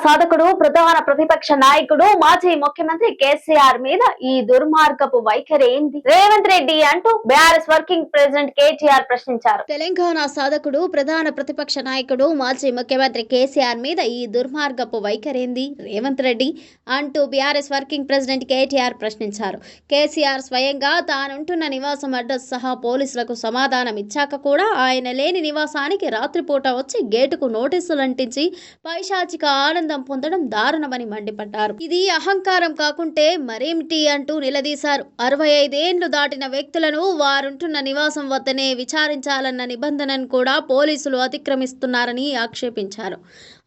సాధకుడు ప్రధాన ప్రతిపక్ష నాయకుడు మాజీ ముఖ్యమంత్రి కేసీఆర్ మీద ఈ దుర్మార్గపు వైఖరి ఏంది? రేవంత్ రెడ్డి అంటూ బీఆర్ఎస్ వర్కింగ్ ప్రెసిడెంట్ కేటీఆర్ ప్రశ్నించారు. తెలంగాణ సాధకుడు ప్రధాన ప్రతిపక్ష నాయకుడు మాజీ ముఖ్యమంత్రి కేసీఆర్ మీద ఈ దుర్మార్గపు వైఖరేంది రేవంత్ రెడ్డి అంటూ బీఆర్ఎస్ వర్కింగ్ ప్రెసిడెంట్ కేటీఆర్ ప్రశ్నించారు. కేసీఆర్ స్వయంగా తానుంటున్న నివాసం అడ్రస్ సహా పోలీసులకు సమాధానం ఇచ్చాక కూడా ఆయన లేని నివాసానికి రాత్రిపూట వచ్చి గేటుకు నోటీసులు అంటించి పైశాచిక ఆనందం పొందడం దారుణమని మండిపడ్డారు. ఇది అహంకారం కాకుంటే మరేమిటి అంటూ నిలదీశారు. 65 ఏళ్లు దాటిన వ్యక్తులను వారుంటున్న నివాసం వద్దనే విచారించాలన్న నిబంధనను కూడా పోలీసులు అతిక్రమిస్తున్నారని ఆక్షేపించారు.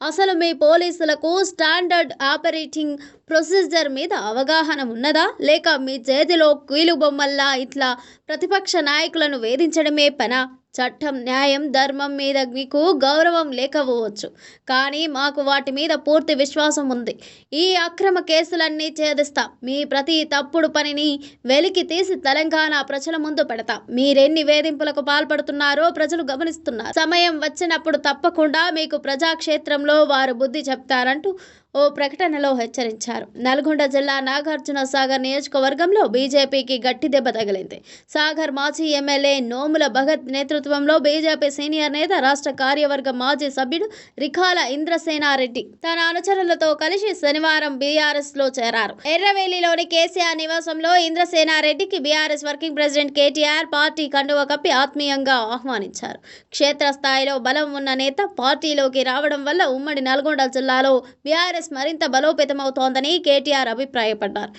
అసలు మీ పోలీసులకు స్టాండర్డ్ ఆపరేటింగ్ ప్రొసీజర్ మీద అవగాహన ఉన్నదా, లేక మీ చేతిలో కీలుబొమ్మల్లా ఇట్లా ప్రతిపక్ష నాయకులను వేధించడమే పనా? చట్టం, న్యాయం, ధర్మం మీద మీకు గౌరవం లేకపోవచ్చు, కానీ మాకు వాటి మీద పూర్తి విశ్వాసం ఉంది. ఈ అక్రమ కేసులన్నీ ఛేదిస్తాం. మీ ప్రతి తప్పుడు పనిని వెలికి తీసి తెలంగాణ ప్రజల ముందు పెడతాం. మీరెన్ని వేధింపులకు పాల్పడుతున్నారో ప్రజలు గమనిస్తున్నారు. సమయం వచ్చినప్పుడు తప్పకుండా మీకు ప్రజాక్షేత్రంలో వారు బుద్ధి చెప్తారంటూ ఓ ప్రకటనలో హెచ్చరించారు. నల్గొండ జిల్లా నాగార్జున సాగర్ నియోజకవర్గంలో బీజేపీకి గట్టి దెబ్బ తగిలింది. సాగర్ మాజీ ఎమ్మెల్యే నోముల భగత్ నేతృత్వంలో బీజేపీ సీనియర్ నేత, రాష్ట్ర కార్యవర్గ మాజీ సభ్యుడు రిఖాల ఇంద్రసేనారెడ్డి తన అనుచరులతో కలిసి శనివారం బీఆర్ఎస్ లో చేరారు. ఎర్రవేలిలోని కేసీఆర్ నివాసంలో ఇంద్రసేనారెడ్డికి BRS working president KTR party కండువ కప్పి ఆత్మీయంగా ఆహ్వానించారు. క్షేత్రస్థాయిలో బలం ఉన్న నేత పార్టీలోకి రావడం వల్ల ఉమ్మడి నల్గొండ జిల్లాలో బీఆర్ఎస్ మరింత బలోపేతమవుతోందని కేటీఆర్ అభిప్రాయపడ్డారు.